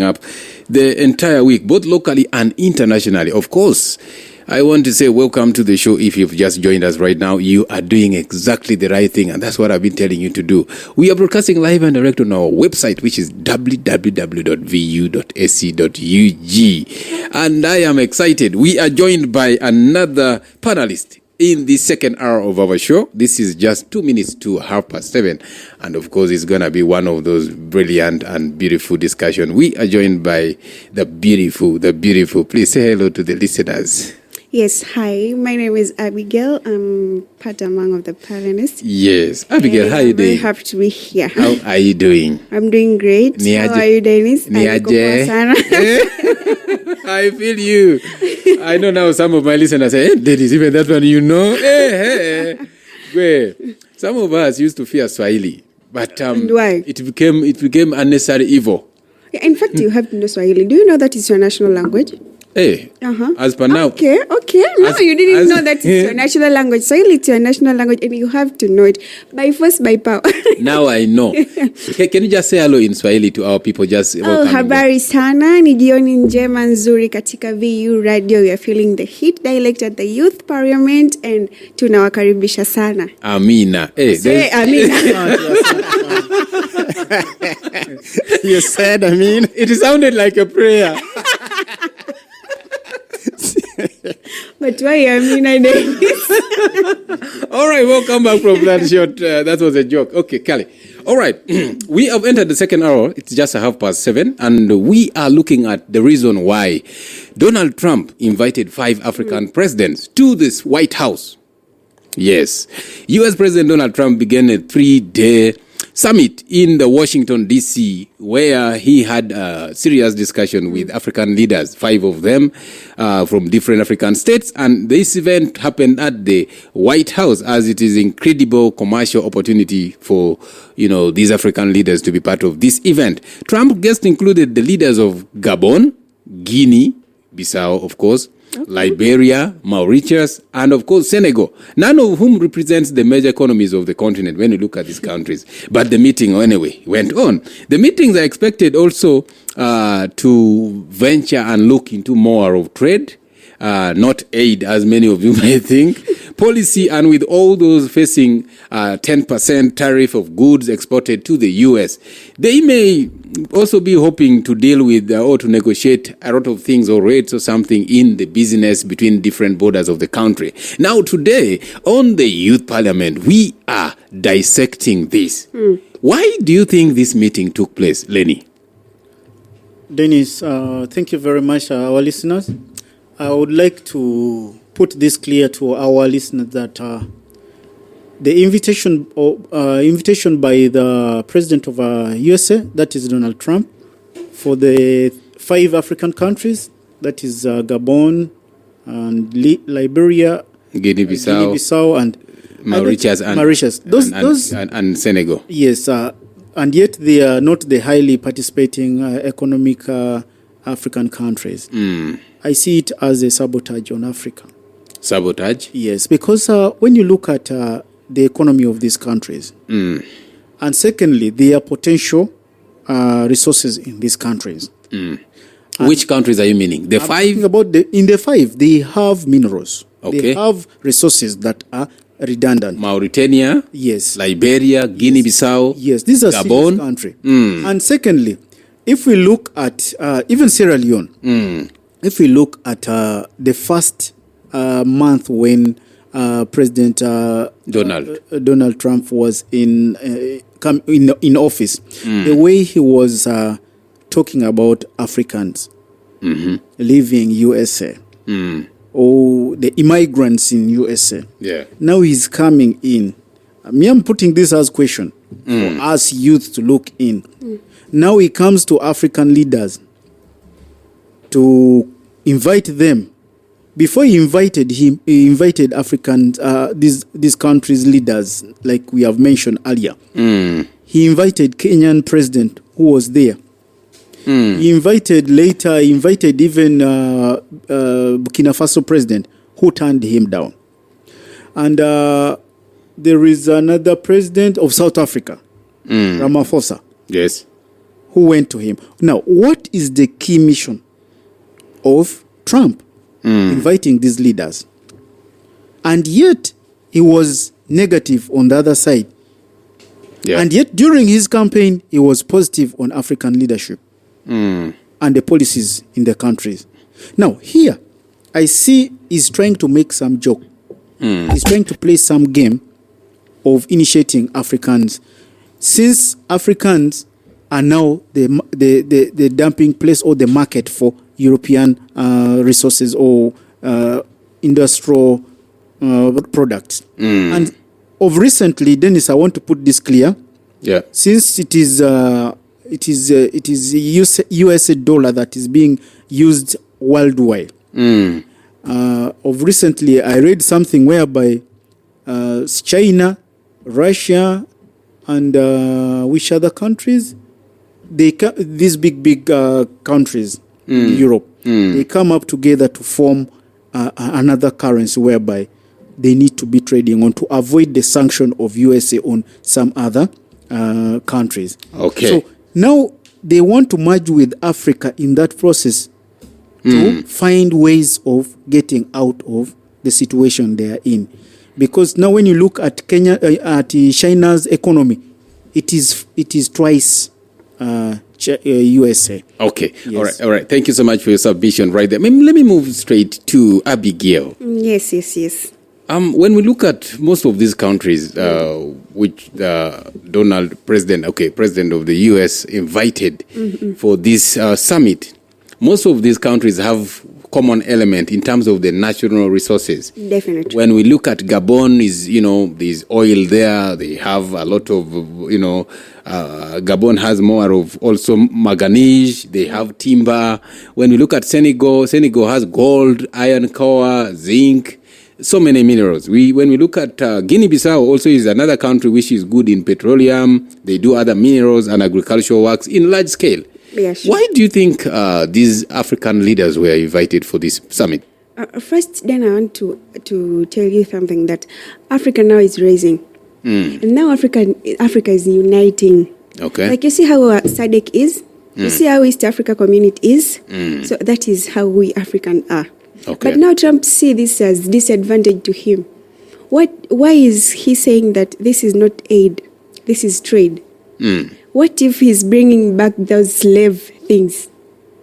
coming up the entire week, both locally and internationally. Of course, I want to say welcome to the show. If you've just joined us right now, you are doing exactly the right thing, and that's what I've been telling you to do. We are broadcasting live and direct on our website, which is www.vu.ac.ug. And I am excited. We are joined by another panelist in the second hour of our show. This is just 2 minutes to 7:30. And of course, it's going to be one of those brilliant and beautiful discussions. We are joined by the beautiful. Please say hello to the listeners. Yes, hi. My name is Abigail. I'm part among of the panelists. Yes. Abigail, how are you doing? I'm very happy to be here. How are you doing? I'm doing great. How are you, Dennis? I feel you. I know now some of my listeners say, hey, Dennis, even that one you know. Hey. Well, some of us used to fear Swahili. But and why? It became unnecessary evil. Yeah, in fact, you have to know Swahili. Do you know that it's your national language? Hey, as per now. Okay. No, you didn't know that it's your national language. Swahili is your national language and you have to know it by force, by power. Now I know. Can you just say hello in Swahili to our people? Habari sana, ni jioni njema nzuri katika VU Radio. We are feeling the heat dialect at the youth parliament and tunawakaribisha sana. Amina. Hey, say Amina. You said Amin. It sounded like a prayer. But why Amina Davis? All right, welcome back from that short. That was a joke. Okay, Kelly. All right, we have entered the second hour. It's just 7:30, and we are looking at the reason why Donald Trump invited 5 African presidents to this White House. Yes, U.S. President Donald Trump began a 3-day summit in the Washington, D.C., where he had a serious discussion with African leaders, 5 of them from different African states. And this event happened at the White House, as it is an incredible commercial opportunity for, these African leaders to be part of this event. Trump guests included the leaders of Gabon, Guinea-Bissau, of course, Liberia, Mauritius, and of course Senegal, none of whom represents the major economies of the continent when you look at these countries. But the meeting anyway went on. The meetings are expected also to venture and look into more of trade, not aid as many of you may think, policy, and with all those facing 10% tariff of goods exported to the U.S. They may also be hoping to deal with or to negotiate a lot of things or rates or something in the business between different borders of the country. Now today, on the Youth Parliament, we are dissecting this. Why do you think this meeting took place, Lenny? Dennis, thank you very much, our listeners. I would like to put this clear to our listeners that the invitation by the president of USA, that is Donald Trump, for the 5 African countries, that is Gabon and Liberia, Guinea-Bissau and Mauritius and Senegal. Yes, and yet they are not the highly participating economic African countries. I see it as a sabotage on Africa. Sabotage? Yes, because when you look at the economy of these countries, and secondly, their potential resources in these countries. Which countries are you meaning? The 5? In the 5, they have minerals. Okay. They have resources that are redundant. Mauritania? Yes. Liberia, Guinea-Bissau? Yes, these are Gabon? Country. And secondly, if we look at even Sierra Leone, if we look at the first month when President Donald Trump was in office, the way he was talking about Africans leaving USA, or the immigrants in USA. Yeah. Now he's coming in. I'm putting this as question for us youth to look in. Now he comes to African leaders to invite them. Before he invited him, he invited African, these countries' leaders, like we have mentioned earlier. He invited Kenyan president who was there. He invited even Burkina Faso president who turned him down. And there is another president of South Africa, Ramaphosa. Yes. who went to him. Now, what is the key mission of Trump inviting these leaders? And yet, he was negative on the other side. Yeah. And yet, during his campaign, he was positive on African leadership and the policies in the countries. Now, here, I see he's trying to make some joke. He's trying to play some game of initiating Africans. Since Africans are now the dumping place or the market for European resources or industrial products. And of recently, Dennis, I want to put this clear. Yeah. Since it is USA dollar that is being used worldwide. Of recently, I read something whereby China, Russia, and which other countries? These big countries in Europe, they come up together to form another currency whereby they need to be trading on to avoid the sanction of USA on some other countries. Okay. So now they want to merge with Africa in that process to find ways of getting out of the situation they are in. Because now when you look at China's economy, it is twice USA. Okay. Yes. All right. Thank you so much for your submission right there. Let me move straight to Abigail. Yes. When we look at most of these countries, which president of the U.S. invited for this summit, most of these countries have common element in terms of the natural resources. Definitely. When we look at Gabon, there's oil there. They have a lot of, Gabon has more of also manganese. They have timber. When we look at Senegal has gold, iron ore, zinc, so many minerals. When we look at Guinea-Bissau, also is another country which is good in petroleum. They do other minerals and agricultural works in large scale. Yeah, sure. Why do you think these African leaders were invited for this summit? First, then I want to tell you something that Africa now is raising. And now Africa is uniting. Okay. Like you see how SADC is, you see how East Africa community is. So that is how we African are. Okay. But now Trump see this as disadvantage to him. Why is he saying that this is not aid, this is trade? What if he's bringing back those slave things?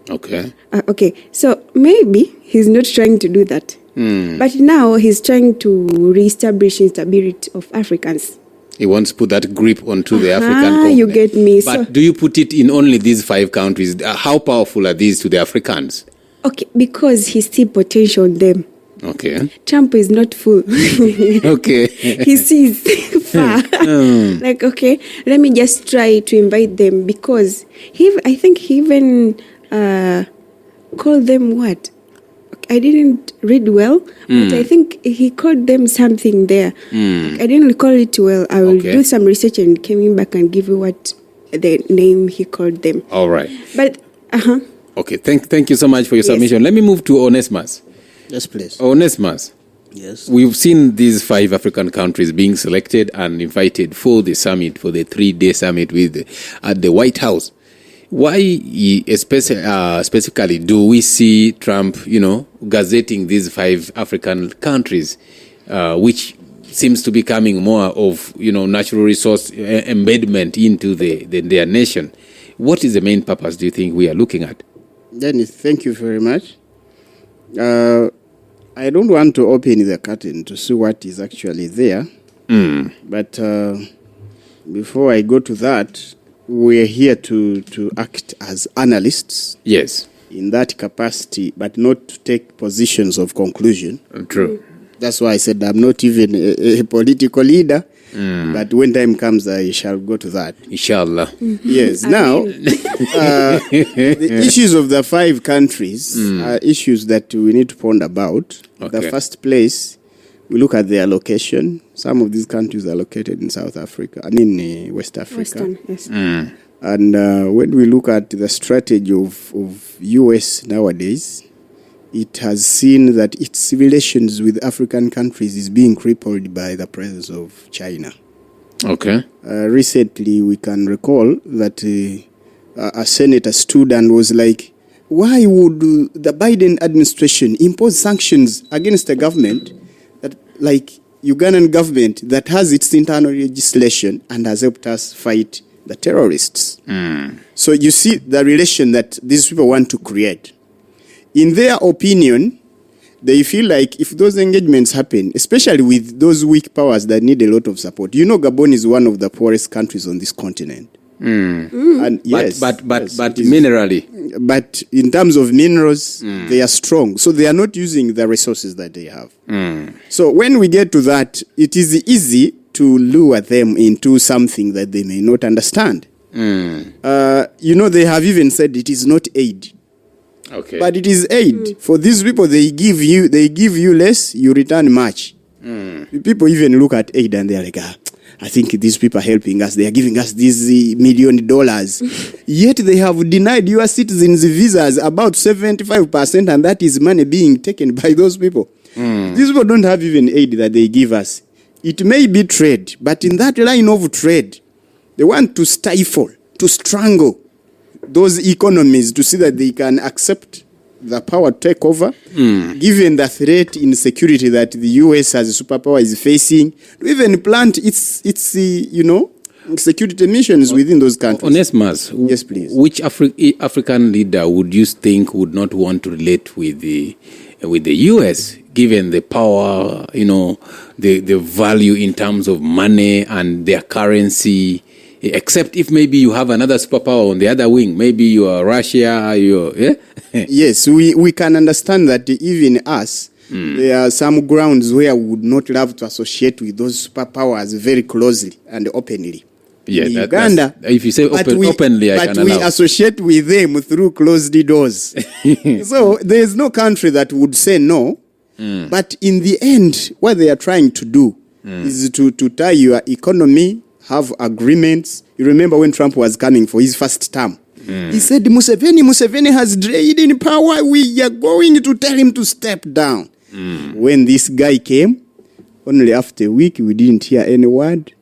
Okay. Okay, so maybe he's not trying to do that. But now he's trying to reestablish instability of Africans. He wants to put that grip onto the African continent. You get me. But do you put it in only these 5 countries? How powerful are these to the Africans? Okay, because he sees potential in them. Okay. Trump is not full. Okay. He sees far. Like, okay, let me just try to invite them because I think he even called them what? I didn't read well, but I think he called them something there. I didn't recall it well. I will do some research and coming back and give you what the name he called them. All right. But, Okay, thank you so much for your submission. Let me move to Onesmus. Yes, please. Onesmus. Yes. We've seen these 5 African countries being selected and invited for the summit, for the 3-day summit at the White House. Why specifically do we see Trump, gazetting these 5 African countries, which seems to be becoming more of, natural resource embedment into their nation? What is the main purpose, do you think, we are looking at? Dennis, thank you very much. I don't want to open the curtain to see what is actually there. But before I go to that, we're here to act as analysts. Yes. In that capacity, but not to take positions of conclusion. True. That's why I said I'm not even a political leader. But when time comes, I shall go to that. Inshallah. Yes. Now, the issues of the 5 countries are issues that we need to ponder about. Okay. The first place, we look at their location. Some of these countries are located in South Africa, West Africa. Western, yes. And when we look at the strategy of US nowadays, it has seen that its relations with African countries is being crippled by the presence of China. Okay. Recently, we can recall that a senator stood and was like, why would the Biden administration impose sanctions against a government that, like Ugandan government, that has its internal legislation and has helped us fight the terrorists? So you see the relation that these people want to create. In their opinion, they feel like if those engagements happen, especially with those weak powers that need a lot of support, you know, Gabon is one of the poorest countries on this continent. And yes, but it is. minerally. But in terms of minerals, they are strong. So they are not using the resources that they have. So when we get to that, it is easy to lure them into something that they may not understand. You know, they have even said it is not aid. Okay. But it is aid. For these people, they give you less, you return much. People even look at aid and they're like, I think these people are helping us. They are giving us these $1 million. Yet they have denied US citizens visas about 75%, and that is money being taken by those people. These people don't have even aid that they give us. It may be trade, but in that line of trade, they want to stifle, to strangle those economies to see that they can accept the power takeover, given the threat in security that the US as a superpower is facing, to even plant its security missions within those countries. Onesmus, yes, please. Which African leader would you think would not want to relate with the US, given the power, the value in terms of money and their currency? Except if maybe you have another superpower on the other wing, maybe you are Russia, Yes, we can understand that even us, there are some grounds where we would not love to associate with those superpowers very closely and openly. Yeah, in Uganda, if you say openly, I can allow. But we associate with them through closed doors. So there is no country that would say no. But in the end, what they are trying to do is to tie your economy, have agreements. You remember when Trump was coming for his first term, he said, Museveni has drained in power. We are going to tell him to step down. When this guy came, only after a week, we didn't hear any word.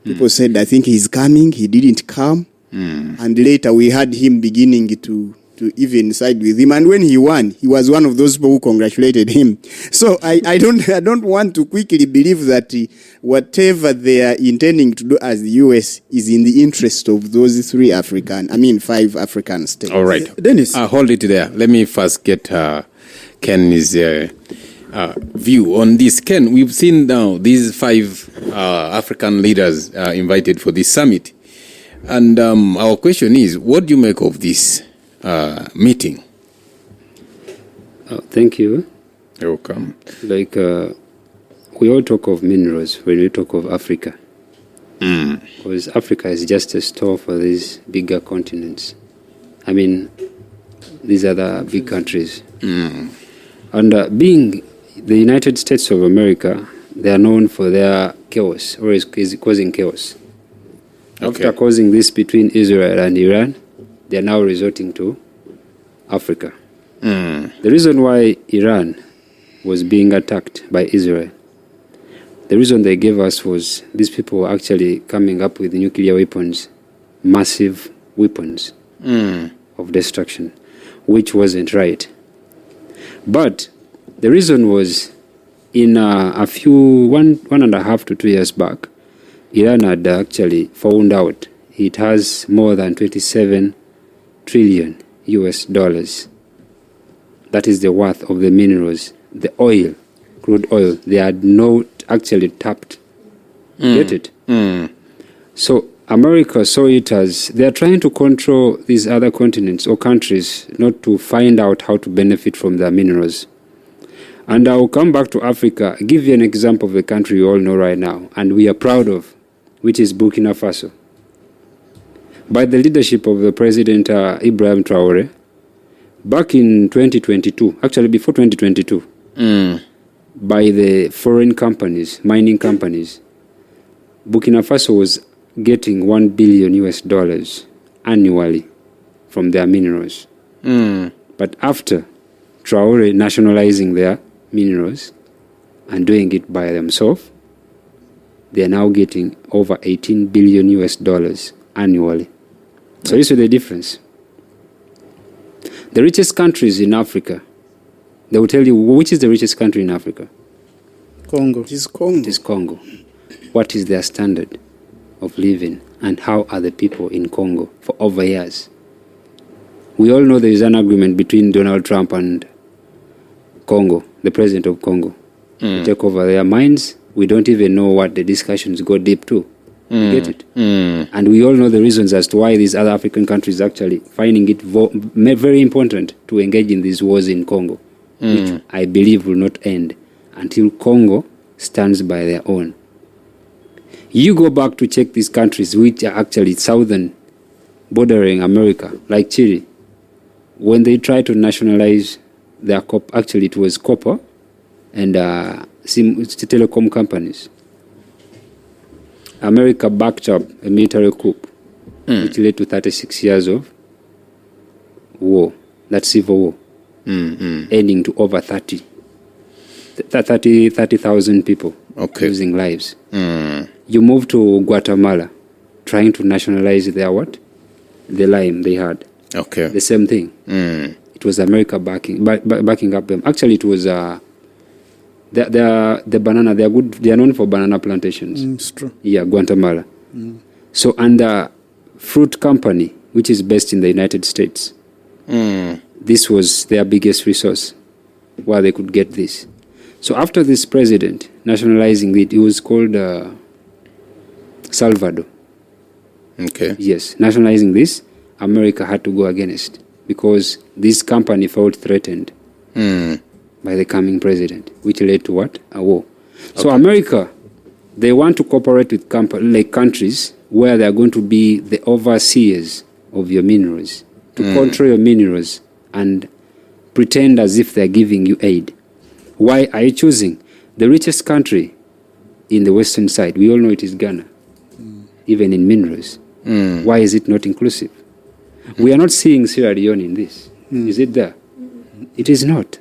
People said, I think he's coming. He didn't come. And later we had him beginning to even side with him. And when he won, he was one of those people who congratulated him. So I don't want to quickly believe that whatever they are intending to do as the US is in the interest of those 5 African states. All right. Dennis. Hold it there. Let me first get Ken's view on this. Ken, we've seen now these 5 African leaders invited for this summit. And our question is, what do you make of this meeting? Thank you. You're welcome. We all talk of minerals when we talk of Africa. Because Africa is just a store for these bigger continents. I mean, these are the big countries. And being the United States of America, they are known for their chaos, or is causing chaos. Okay. After causing this between Israel and Iran, they are now resorting to Africa. The reason why Iran was being attacked by Israel, the reason they gave us was these people were actually coming up with nuclear weapons, massive weapons of destruction, which wasn't right. But the reason was in one and a half to 2 years back, Iran had actually found out it has more than 27 trillion US dollars. That is the worth of the minerals, the oil, crude oil. They had not actually tapped. Get it? So America saw it as they are trying to control these other continents or countries not to find out how to benefit from their minerals. And I will come back to Africa, give you an example of the country you all know right now, and we are proud of, which is Burkina Faso. By the leadership of the President Ibrahim Traore, back in 2022, actually before 2022, by the foreign companies, mining companies, Burkina Faso was getting $1 billion US dollars annually from their minerals. But after Traore nationalizing their minerals and doing it by themselves, they are now getting over 18 billion US dollars annually. So you see the difference. The richest countries in Africa, they will tell you, which is the richest country in Africa? Congo. It is Congo. It is Congo. What is their standard of living and how are the people in Congo for over years? We all know there is an agreement between Donald Trump and Congo, the president of Congo, to take over their mines. We don't even know what the discussions go deep to. You get it? And we all know the reasons as to why these other African countries actually finding it very important to engage in these wars in Congo, which I believe will not end until Congo stands by their own. You go back to check these countries which are actually southern bordering America, like Chile, when they tried to nationalize their actually it was copper and telecom companies. America backed up a military coup, which led to 36 years of war, that civil war, ending to over 30,000 people losing lives. You move to Guatemala, trying to nationalize their what? The lime they had. Okay. The same thing. It was America backing up them. Actually, it was the banana. They are good. They are known for banana plantations. It's true. Yeah, Guatemala. So, and the fruit company, which is based in the United States, this was their biggest resource, where they could get this. So, after this president nationalizing it, it was called Salvador. Okay. Yes, nationalizing this, America had to go against because this company felt threatened by the coming president, which led to what? A war. So America, they want to cooperate with countries where they are going to be the overseers of your minerals, to control your minerals and pretend as if they are giving you aid. Why are you choosing? The richest country in the western side, we all know it is Ghana, even in minerals. Why is it not inclusive? We are not seeing Sierra Leone in this. Is it there? It is not.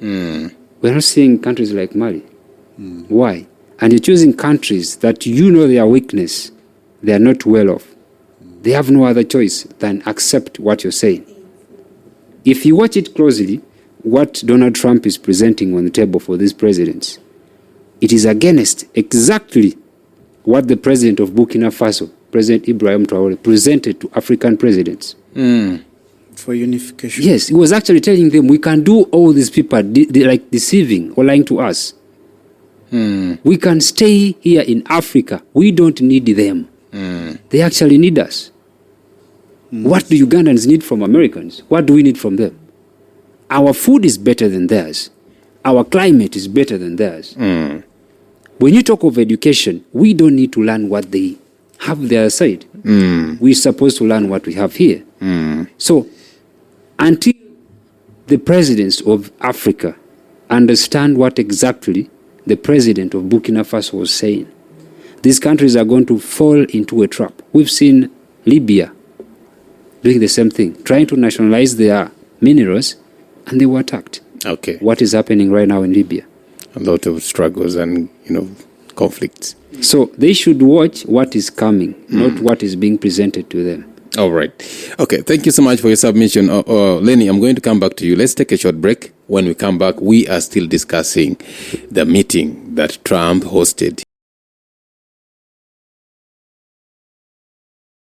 We are not seeing countries like Mali. Why? And you're choosing countries that you know their weakness. They are not well off. They have no other choice than accept what you're saying. If you watch it closely, what Donald Trump is presenting on the table for these presidents, it is against exactly what the president of Burkina Faso, President Ibrahim Traoré, presented to African presidents. For unification. Yes, he was actually telling them, we can do all these people like deceiving or lying to us. We can stay here in Africa. We don't need them. They actually need us. What do Ugandans need from Americans? What do we need from them? Our food is better than theirs. Our climate is better than theirs. When you talk of education, we don't need to learn what they have their side. We're supposed to learn what we have here. So, until the presidents of Africa understand what exactly the president of Burkina Faso was saying, these countries are going to fall into a trap. We've seen Libya doing the same thing, trying to nationalize their minerals, and they were attacked. Okay. What is happening right now in Libya? A lot of struggles and, conflicts. So they should watch what is coming, not what is being presented to them. All right. Okay. Thank you so much for your submission. Lenny, I'm going to come back to you. Let's take a short break. When we come back, we are still discussing the meeting that Trump hosted